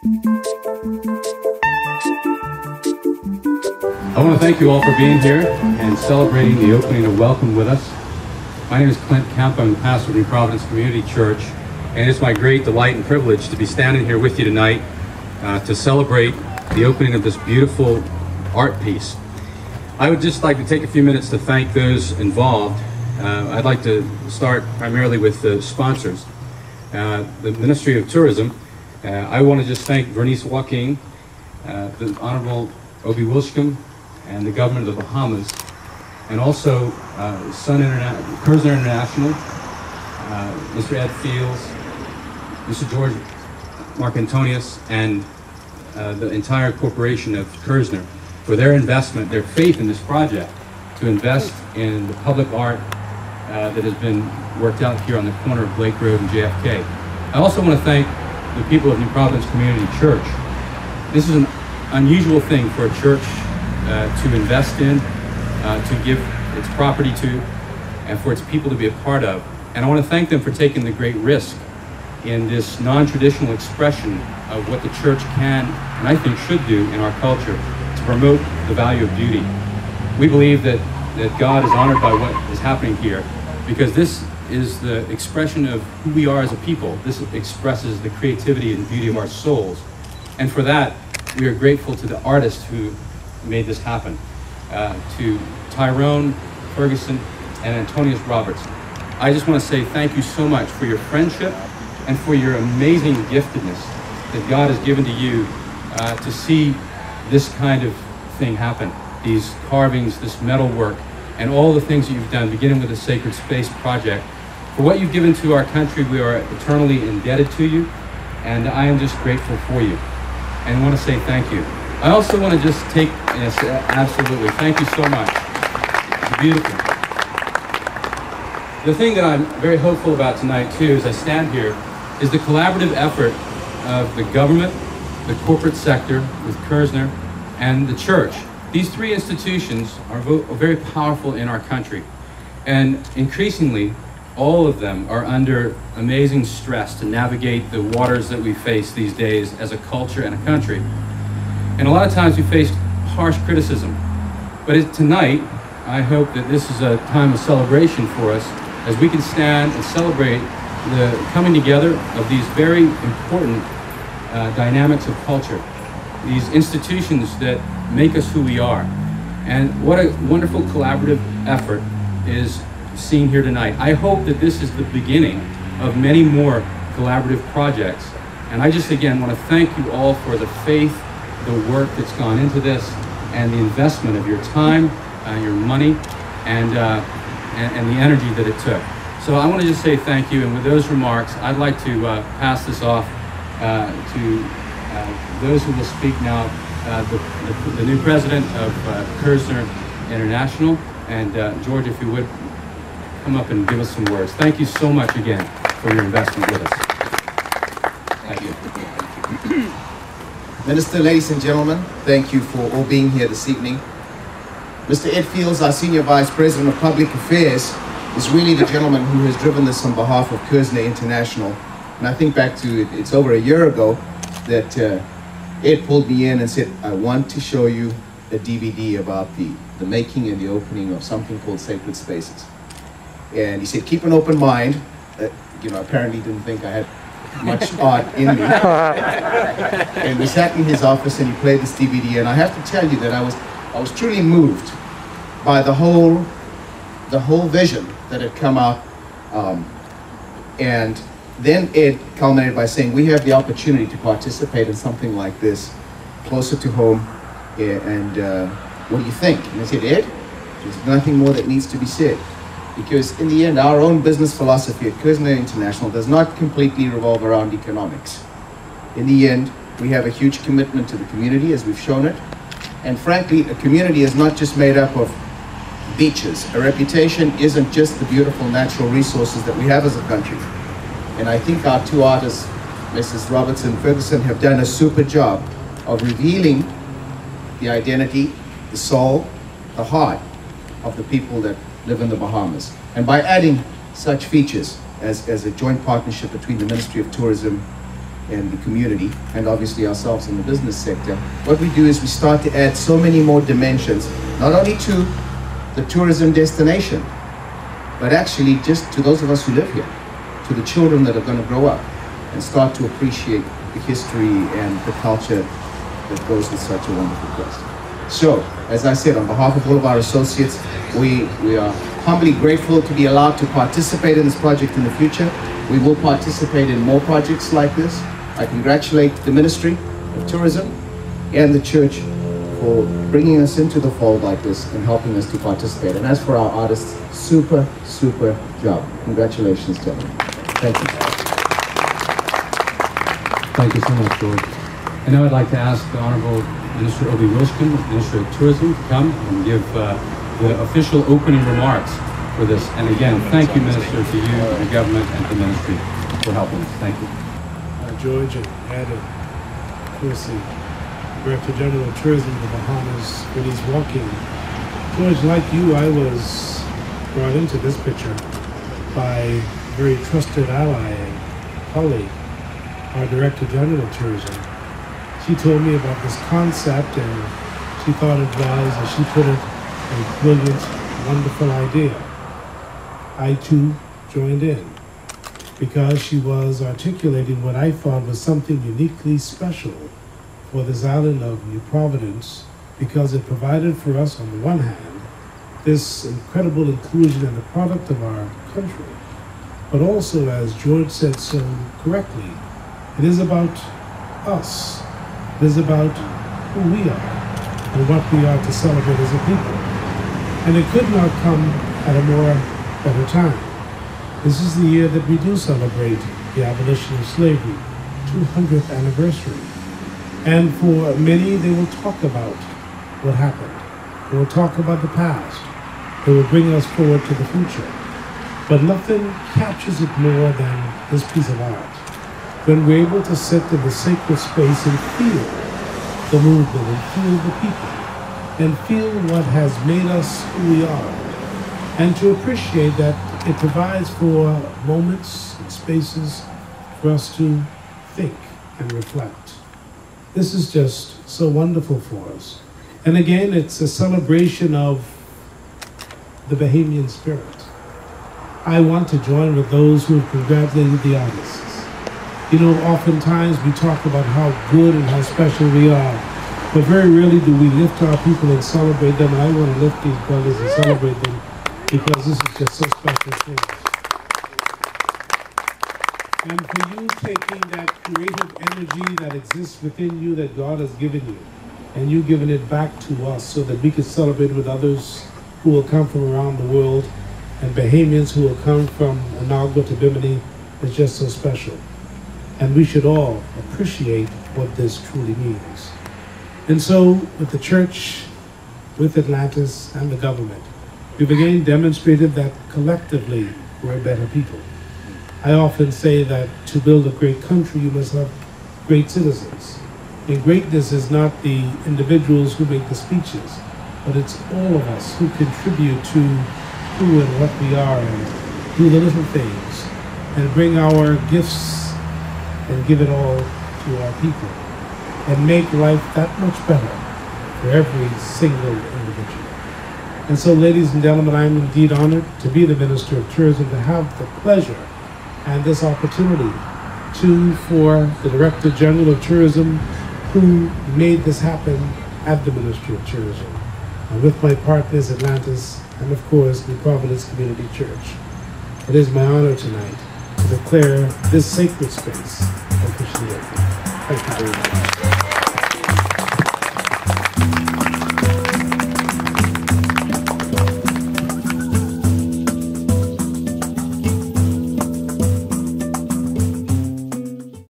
I want to thank you all for being here and celebrating the opening of Welcome with us. My name is Clint Kemp. I'm the pastor of New Providence Community Church, and it's my great delight and privilege to be standing here with you tonight to celebrate the opening of this beautiful art piece. I would just like to take a few minutes to thank those involved. I'd like to start primarily with the sponsors. The Ministry of Tourism. I want to just thank Bernice Joaquin, the Honorable Obi Wilshcombe, and the government of the Bahamas, and also Kerzner International, Mr. Ed Fields, Mr. George Marcantonius, and the entire corporation of Kerzner for their investment, their faith in this project, to invest in the public art that has been worked out here on the corner of Blake Road and JFK. I also want to thank the people of New Providence Community Church. This is an unusual thing for a church to invest in, to give its property to, and for its people to be a part of. And I want to thank them for taking the great risk in this non-traditional expression of what the church can, and I think should do in our culture, to promote the value of beauty. We believe that God is honored by what is happening here, because this is the expression of who we are as a people. This expresses the creativity and beauty of our souls. And for that, we are grateful to the artists who made this happen, to Tyrone Ferguson and Antonius Roberts. I just want to say thank you so much for your friendship and for your amazing giftedness that God has given to you to see this kind of thing happen. These carvings, this metal work, and all the things that you've done, beginning with the Sacred Space Project. For what you've given to our country, we are eternally indebted to you, and I am just grateful for you. And I want to say thank you. I also want to just take, yes, absolutely, thank you so much. It's beautiful. The thing that I'm very hopeful about tonight too, as I stand here, is the collaborative effort of the government, the corporate sector with Kerzner, and the church. These three institutions are very powerful in our country. And increasingly, all of them are under amazing stress to navigate the waters that we face these days as a culture and a country. And a lot of times we face harsh criticism. But tonight, I hope that this is a time of celebration for us as we can stand and celebrate the coming together of these very important dynamics of culture, these institutions that make us who we are. And what a wonderful collaborative effort is seen here tonight. I hope that this is the beginning of many more collaborative projects. And I just again want to thank you all for the faith, the work that's gone into this, and the investment of your time, your money, and the energy that it took. So I want to just say thank you, and with those remarks, I'd like to pass this off to those who will speak now, the new president of Kerzner International, and George, if you would, come up and give us some words. Thank you so much again for your investment with us. Thank you. Minister, ladies and gentlemen, thank you for all being here this evening. Mr. Ed Fields, our Senior Vice President of Public Affairs, is really the gentleman who has driven this on behalf of Kerzner International. And I think back to, it's over a year ago that Ed pulled me in and said, I want to show you a DVD about the making and the opening of something called Sacred Spaces. And he said, keep an open mind. You know, apparently didn't think I had much art in me. And we sat in his office and he played this DVD, and I have to tell you that I was truly moved by the whole vision that had come out. And then Ed culminated by saying, we have the opportunity to participate in something like this closer to home, and what do you think? And I said, Ed, there's nothing more that needs to be said. Because in the end, our own business philosophy at Kerzner International does not completely revolve around economics. In the end, we have a huge commitment to the community, as we've shown it. And frankly, a community is not just made up of beaches. A reputation isn't just the beautiful natural resources that we have as a country. And I think our two artists, Mrs. Roberts and Ferguson, have done a super job of revealing the identity, the soul, the heart of the people that live in the Bahamas. And by adding such features as a joint partnership between the Ministry of Tourism and the community, and obviously ourselves in the business sector, what we do is we start to add so many more dimensions, not only to the tourism destination, but actually just to those of us who live here, to the children that are going to grow up and start to appreciate the history and the culture that goes with such a wonderful place. So, as I said, on behalf of all of our associates, we are humbly grateful to be allowed to participate in this project in the future. We will participate in more projects like this. I congratulate the Ministry of Tourism and the church for bringing us into the fold like this and helping us to participate. And as for our artists, super, super job. Congratulations, gentlemen. Thank you. Thank you so much, George. And now I'd like to ask the Honorable Minister Obi Wilshkin, Minister of Tourism, to come and give the official opening remarks for this. And again, thank you, Minister, to you, the government, and the ministry for helping us. Thank you. George and Ed, and of course the Director General of Tourism of the Bahamas, when he's walking. George, like you, I was brought into this picture by a very trusted ally and colleague, our Director General of Tourism. She told me about this concept and she thought it was, as she put it, a brilliant, wonderful idea. I too joined in because she was articulating what I thought was something uniquely special for this island of New Providence, because it provided for us, on the one hand, this incredible inclusion in the product of our country, but also, as George said so correctly, it is about us. It is about who we are and what we are to celebrate as a people. And it could not come at a more better time. This is the year that we do celebrate the abolition of slavery, 200th anniversary. And for many, they will talk about what happened. They will talk about the past. They will bring us forward to the future. But nothing captures it more than this piece of art. When we're able to sit in the sacred space and feel the movement and feel the people and feel what has made us who we are, and to appreciate that it provides for moments and spaces for us to think and reflect. This is just so wonderful for us. And again, it's a celebration of the Bahamian spirit. I want to join with those who have congratulated the artists. You know, oftentimes we talk about how good and how special we are, but very rarely do we lift our people and celebrate them. And I want to lift these brothers and celebrate them because this is just so special thing. And for you taking that creative energy that exists within you that God has given you, and you giving it back to us so that we can celebrate with others who will come from around the world, and Bahamians who will come from Anagua to Bimini, is just so special. And we should all appreciate what this truly means. And so, with the church, with Atlantis, and the government, we've again demonstrated that collectively we're better people. I often say that to build a great country, you must have great citizens. And greatness is not the individuals who make the speeches, but it's all of us who contribute to who and what we are and do the little things and bring our gifts and give it all to our people and make life that much better for every single individual. And so, ladies and gentlemen, I'm indeed honored to be the Minister of Tourism, to have the pleasure and this opportunity for the Director General of Tourism, who made this happen at the Ministry of Tourism, and with my partners, Atlantis, and of course, New Providence Community Church. It is my honor tonight to declare this sacred space officially open. Thank you very much.